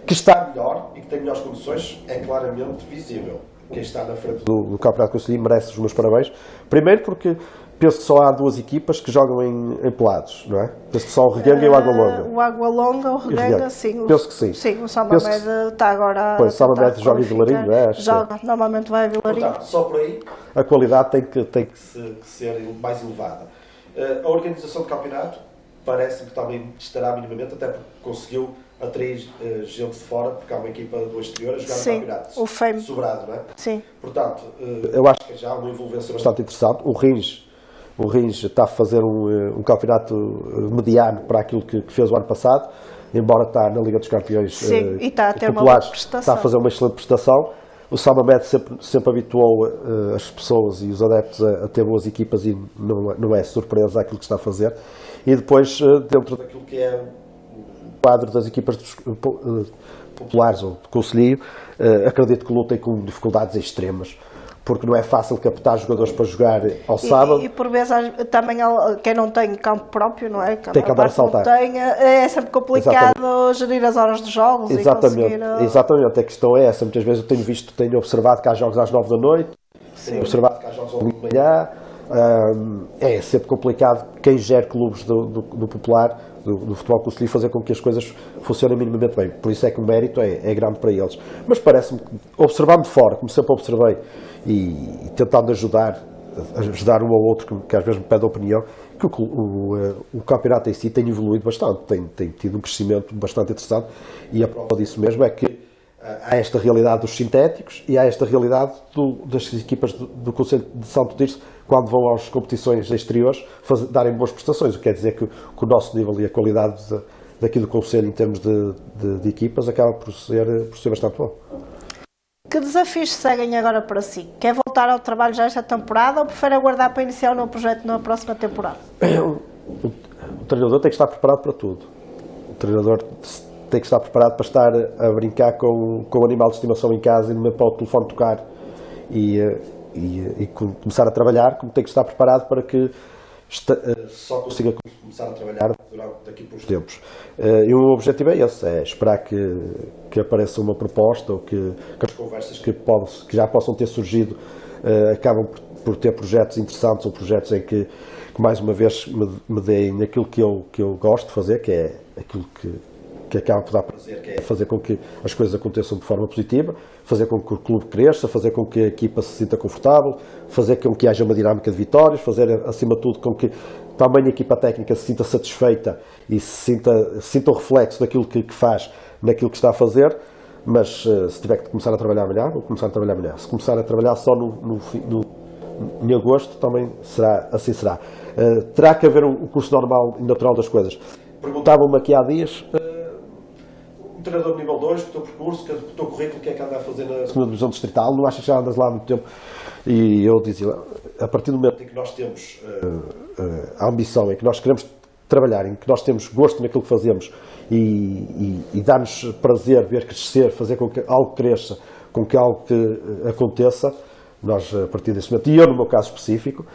Que está melhor e que tem melhores condições é claramente visível. Quem está na frente do Campeonato Concelhio merece os meus parabéns. Primeiro porque penso que só há 2 equipas que jogam em pelados, não é? Penso que só o Reguenga e o Água Longa. O Água Longa, o Reguenga, sim. Penso que sim. Sim, o Salmamede está agora... Pois, o Salmamede joga em Vilarinho, não é? Joga, normalmente vai a Vilarinho. Portanto, só por aí a qualidade tem que ser mais elevada. A organização do campeonato parece-me que também estará minimamente, até porque conseguiu atrair gente de fora, porque há uma equipa do exterior a jogar no campeonato. O FEM. Sobrado, não é? Sim. Portanto, eu acho que já há uma envolvência bastante interessante. O Rins está a fazer um campeonato mediano para aquilo que fez o ano passado, embora está na Liga dos Campeões e está a ter populares, uma boa prestação. está a fazer uma excelente prestação. O Salmamede sempre habituou as pessoas e os adeptos a ter boas equipas, e não é surpresa aquilo que está a fazer. E depois, dentro daquilo que é o quadro das equipas populares ou de concelho, acredito que lutem com dificuldades extremas, porque não é fácil captar jogadores para jogar ao sábado. E por vezes também quem não tem campo próprio, não é? Tem que andar a saltar. É sempre complicado gerir as horas de jogos. Exatamente. E conseguir... Exatamente, a questão é essa. Muitas vezes eu tenho observado que há jogos às 9 da noite, tenho observado que há jogos ao domingo de manhã. É sempre complicado quem gera clubes do popular, do futebol concelhio, fazer com que as coisas funcionem minimamente bem. Por isso é que o mérito é grande para eles. Mas parece-me, observando de fora, como sempre observei, e tentando ajudar um ao outro que às vezes me pede opinião, que o campeonato em si tem evoluído bastante, tem tido um crescimento bastante interessante, e a prova disso mesmo é que há esta realidade dos sintéticos e há esta realidade das equipas do Concelho de Santo Tirso, quando vão às competições exteriores, darem boas prestações, o que quer dizer que o nosso nível e a qualidade daqui do Concelho em termos de equipas acaba por ser bastante bom. Que desafios seguem agora para si? Quer voltar ao trabalho já esta temporada ou prefere aguardar para iniciar o novo projeto na próxima temporada? O treinador tem que estar preparado para tudo. O treinador tem que estar preparado para estar a brincar com o animal de estimação em casa e não para o telefone tocar e começar a trabalhar, como tem que estar preparado para que só consiga começar a trabalhar daqui por uns tempos. E o objetivo é esse, é esperar que apareça uma proposta ou que as conversas que já possam ter surgido acabam por ter projetos interessantes ou projetos em que mais uma vez me deem aquilo que eu gosto de fazer, que é aquilo que acaba por dar prazer, que é fazer com que as coisas aconteçam de forma positiva, fazer com que o clube cresça, fazer com que a equipa se sinta confortável, fazer com que haja uma dinâmica de vitórias, fazer acima de tudo com que também a equipa técnica se sinta satisfeita e sinta o reflexo daquilo que faz naquilo que está a fazer. Mas se tiver que começar a trabalhar amanhã, vou começar a trabalhar amanhã. Se começar a trabalhar só em agosto, também assim será. Terá que haver um curso normal e natural das coisas. Perguntavam-me aqui há dias, um treinador de nível 2, o teu percurso, o teu currículo, o que é que anda a fazer na segunda divisão distrital, não achas que já andas lá há muito tempo? E eu dizia, a partir do momento em que nós temos a ambição, em que nós queremos trabalhar, em que nós temos gosto naquilo que fazemos e dá-nos prazer ver crescer, fazer com que algo cresça, com que algo aconteça, nós, a partir desse momento, e eu no meu caso específico,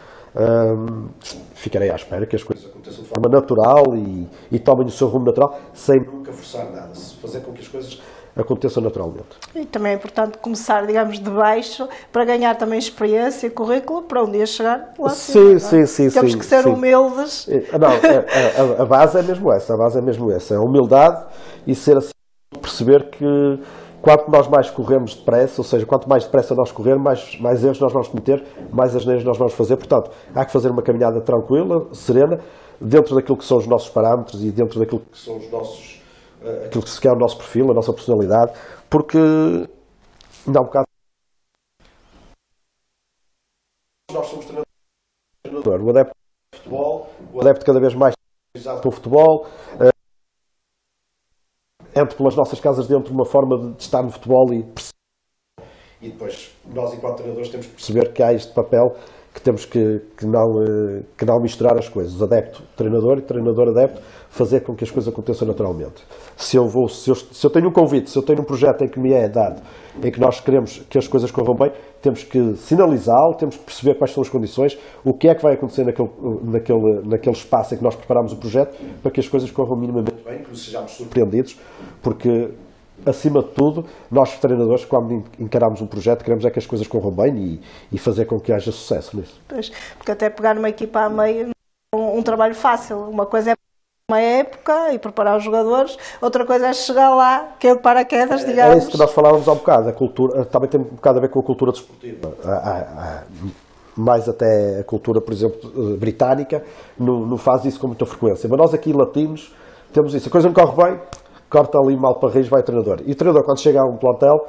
ficarei à espera que as coisas aconteçam de forma natural e tomem o seu rumo natural, sem nunca forçar nada, fazer com que as coisas aconteçam naturalmente. E também é importante começar, digamos, de baixo, para ganhar também experiência e currículo, para um dia chegar lá acima. Sim. Temos que ser humildes. Não, a base é mesmo essa, a humildade e ser assim, perceber que quanto nós mais corremos depressa, ou seja, quanto mais depressa nós corrermos, mais erros nós vamos cometer, mais asneiras nós vamos fazer. Portanto, há que fazer uma caminhada tranquila, serena, dentro daquilo que são os nossos parâmetros e dentro daquilo que são os nossos, aquilo que se quer o nosso perfil, a nossa personalidade, porque não há um bocado. Nós somos treinador, o adepto de futebol, o adepto cada vez mais utilizado com o futebol. Entre pelas nossas casas dentro de uma forma de estar no futebol e depois nós enquanto treinadores temos que perceber que há este papel que temos que não misturar as coisas, adepto treinador e treinador adepto, fazer com que as coisas aconteçam naturalmente. Se eu tenho um convite, se eu tenho um projeto em que me é dado, em que nós queremos que as coisas corram bem, temos que sinalizá-lo, temos que perceber quais são as condições, o que é que vai acontecer naquele espaço em que nós preparamos o projeto, para que as coisas corram minimamente bem, que sejamos surpreendidos, porque acima de tudo, nós treinadores, quando encaramos um projeto, queremos é que as coisas corram bem e fazer com que haja sucesso nisso. Pois, porque até pegar uma equipa a meio não é um trabalho fácil. Uma coisa é uma época e preparar os jogadores, outra coisa é chegar lá, que é o paraquedas, digamos. É isso que nós falávamos há um bocado, a cultura também tem um bocado a ver com a cultura desportiva. Mais até a cultura, por exemplo, britânica, não faz isso com muita frequência. Mas nós aqui, latinos, temos isso. A coisa não corre bem, corta ali mal para raiz, vai o treinador. E o treinador, quando chega a um plantel,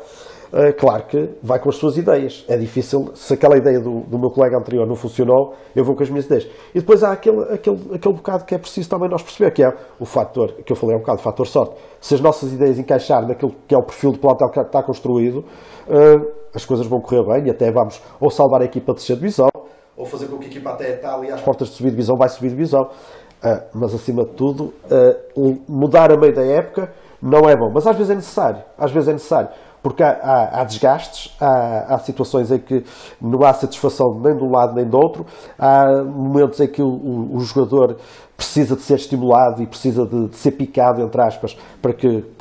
claro que vai com as suas ideias. É difícil, se aquela ideia do meu colega anterior não funcionou, eu vou com as minhas ideias. E depois há aquele bocado que é preciso também nós perceber, que é o fator, que eu falei há um bocado, o fator sorte. Se as nossas ideias encaixarem naquilo que é o perfil de plantel que está construído, as coisas vão correr bem e até vamos ou salvar a equipa de descer de divisão, ou fazer com que a equipa até está ali às portas de subir de divisão, vai subir de divisão. Mas acima de tudo, mudar a meio da época não é bom, mas às vezes é necessário, porque há desgastes, há situações em que não há satisfação nem de um lado nem do outro, há momentos em que o jogador precisa de ser estimulado e precisa de ser picado, entre aspas, para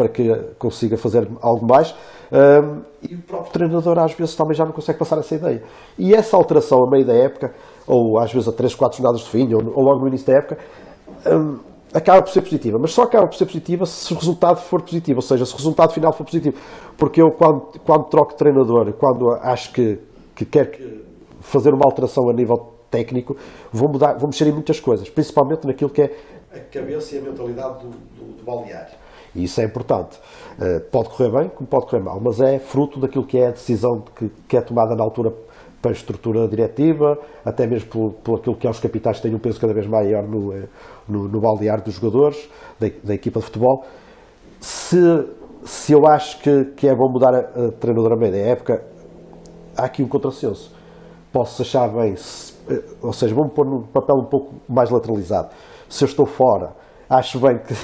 que consiga fazer algo mais, e o próprio treinador às vezes também já não consegue passar essa ideia. E essa alteração a meio da época, ou às vezes a 3, 4 jornadas de fim, ou logo no início da época, acaba por ser positiva, mas só acaba por ser positiva se o resultado for positivo, ou seja, se o resultado final for positivo. Porque eu, quando troco de treinador, quando acho que quero fazer uma alteração a nível técnico, vou mexer em muitas coisas, principalmente naquilo que é a cabeça e a mentalidade do balneário. E isso é importante. Pode correr bem, como pode correr mal, mas é fruto daquilo que é a decisão que é tomada na altura para a estrutura diretiva, até mesmo por aquilo que é os capitais que têm um peso cada vez maior no balneário dos jogadores, da equipa de futebol. Se eu acho que é bom mudar a treinadora a meio da época, há aqui um contrassenso. Posso achar bem, ou seja, vou-me pôr num papel um pouco mais lateralizado. Se eu estou fora, acho bem que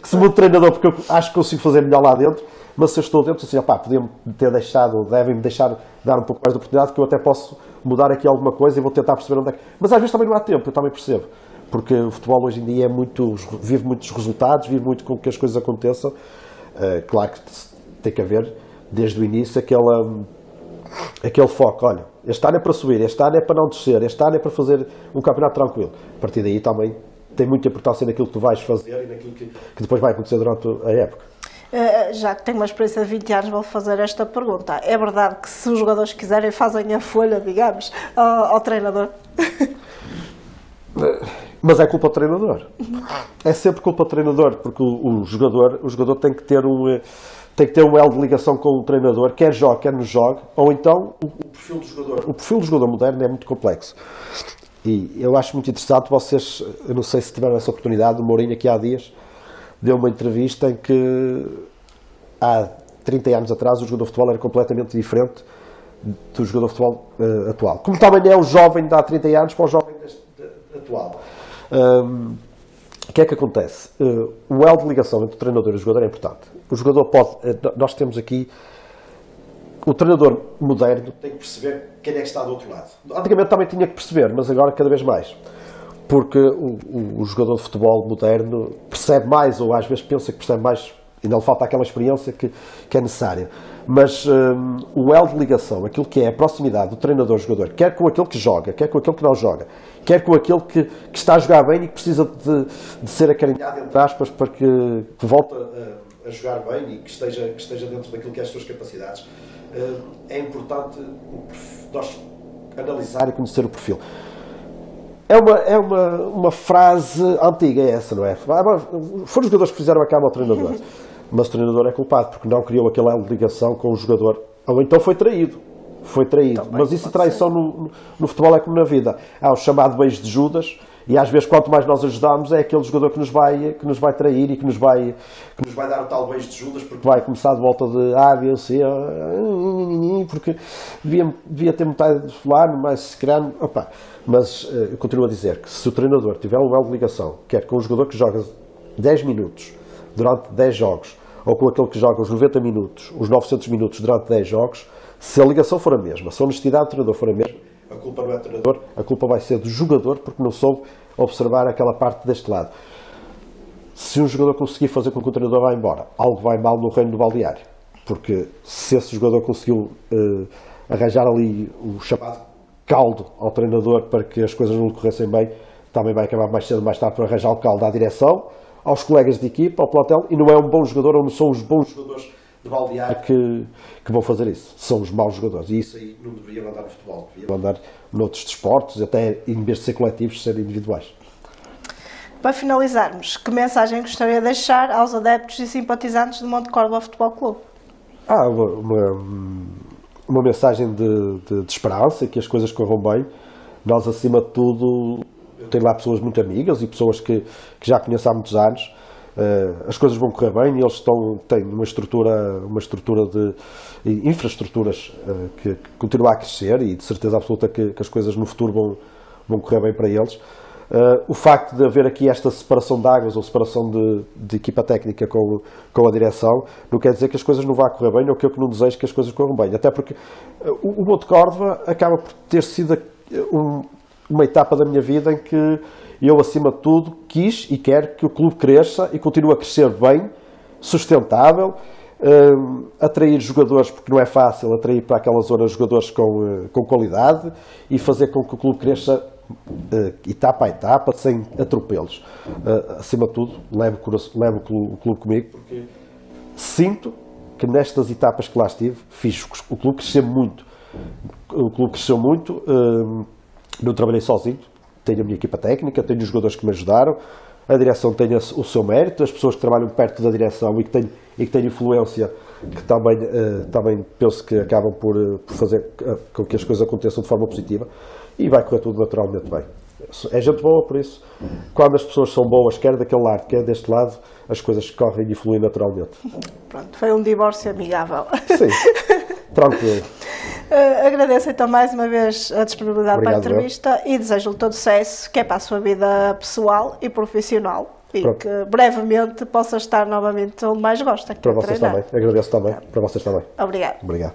se mudo de treinador, porque eu acho que consigo fazer melhor lá dentro, mas se eu estou dentro, assim, podiam-me ter deixado, ou devem-me deixar dar um pouco mais de oportunidade, que eu até posso mudar aqui alguma coisa e vou tentar perceber onde é que... Mas às vezes também não há tempo, eu também percebo, porque o futebol hoje em dia vive muitos resultados, vive muito com que as coisas aconteçam. Claro que tem que haver, desde o início, aquele foco. Olha, este ano é para subir, este ano é para não descer, este ano é para fazer um campeonato tranquilo. A partir daí também tem muita importância naquilo que tu vais fazer e naquilo que depois vai acontecer durante a época. Já que tenho uma experiência de 20 anos, vou fazer esta pergunta. É verdade que se os jogadores quiserem, fazem a folha, digamos, ao treinador? Mas é culpa do treinador. É sempre culpa do treinador, porque o jogador tem que ter um elo de ligação com o treinador, quer jogue, quer não jogue, ou então o perfil do jogador. O perfil do jogador moderno é muito complexo. E eu acho muito interessante, vocês, eu não sei se tiveram essa oportunidade, o Mourinho aqui há dias deu uma entrevista em que há 30 anos atrás o jogador de futebol era completamente diferente do jogador de futebol atual. Como também é o jovem de há 30 anos para o jovem atual. O que é que acontece? O elo de ligação entre o treinador e o jogador é importante. O jogador nós temos aqui, o treinador moderno tem que perceber quem é que está do outro lado. Antigamente também tinha que perceber, mas agora cada vez mais. Porque o jogador de futebol moderno percebe mais, ou às vezes pensa que percebe mais, ainda lhe falta aquela experiência que é necessária. Mas o elo de ligação, aquilo que é a proximidade do treinador-jogador, quer com aquele que joga, quer com aquele que não joga, quer com aquele que está a jogar bem e que precisa de ser acarinhado, entre aspas, para que volte a jogar bem e que esteja dentro daquilo que é as suas capacidades, é importante nós analisar e conhecer o perfil. É uma frase antiga essa, não é? Foram os jogadores que fizeram a cama ao treinador. Mas o treinador é culpado, porque não criou aquela ligação com o jogador. Ou então foi traído. Também, mas isso, traição no futebol é como na vida. Há o chamado beijo de Judas, e às vezes quanto mais nós ajudamos é aquele jogador que nos vai trair e que nos vai dar o tal beijo de Judas, porque vai começar de volta de A, B, C, porque devia ter metade de fulano, mas se calhar... Opa. Mas eu continuo a dizer que se o treinador tiver um elo de ligação, quer com o jogador que joga 10 minutos durante 10 jogos, ou com aquele que joga os 90 minutos, os 900 minutos durante 10 jogos, se a ligação for a mesma, se a honestidade do treinador for a mesma, a culpa não é do treinador, a culpa vai ser do jogador, porque não soube observar aquela parte deste lado. Se um jogador conseguir fazer com que o treinador vá embora, algo vai mal no reino do balneário, porque se esse jogador conseguiu arranjar ali o chamado caldo ao treinador para que as coisas não lhe corressem bem, também vai acabar mais cedo ou mais tarde por arranjar o caldo à direção, aos colegas de equipa, ao plantel, e não é um bom jogador ou não são os bons jogadores de balneário que vão fazer isso. São os maus jogadores. E isso aí não deveria mandar no futebol, deveria mandar noutros desportos, até em vez de ser coletivos, ser individuais. Para finalizarmos, que mensagem gostaria de deixar aos adeptos e simpatizantes do Monte Córdoba Futebol Clube? Uma mensagem de esperança, que as coisas corram bem. Nós, acima de tudo, tem lá pessoas muito amigas e pessoas que já conheço há muitos anos. As coisas vão correr bem e eles têm uma estrutura de infraestruturas que continua a crescer, e de certeza absoluta que as coisas no futuro vão correr bem para eles. O facto de haver aqui esta separação de águas ou separação de equipa técnica com a direção não quer dizer que as coisas não vão correr bem ou que eu não desejo que as coisas corram bem. Até porque o Monte Córdoba acaba por ter sido uma etapa da minha vida em que eu, acima de tudo, quis e quero que o clube cresça e continue a crescer bem, sustentável, atrair jogadores, porque não é fácil atrair para aquela zona jogadores com qualidade e fazer com que o clube cresça etapa a etapa, sem atropelos. Acima de tudo, levo o clube comigo, porque sinto que nestas etapas que lá estive, fiz o clube crescer muito. O clube cresceu muito, não trabalhei sozinho, tenho a minha equipa técnica, tenho os jogadores que me ajudaram, a direção tem o seu mérito, as pessoas que trabalham perto da direção e que têm influência, que também penso que acabam por fazer com que as coisas aconteçam de forma positiva, e vai correr tudo naturalmente bem. É gente boa, por isso, quando as pessoas são boas, quer daquele lado, quer deste lado, as coisas correm e fluem naturalmente. Pronto, foi um divórcio amigável. Sim, tranquilo. Agradeço então mais uma vez a disponibilidade para a entrevista e desejo-lhe todo sucesso, que é para a sua vida pessoal e profissional, e que brevemente possa estar novamente onde mais gosta, que para é vocês treinar. também, agradeço também, para vocês também. Obrigado. Obrigado.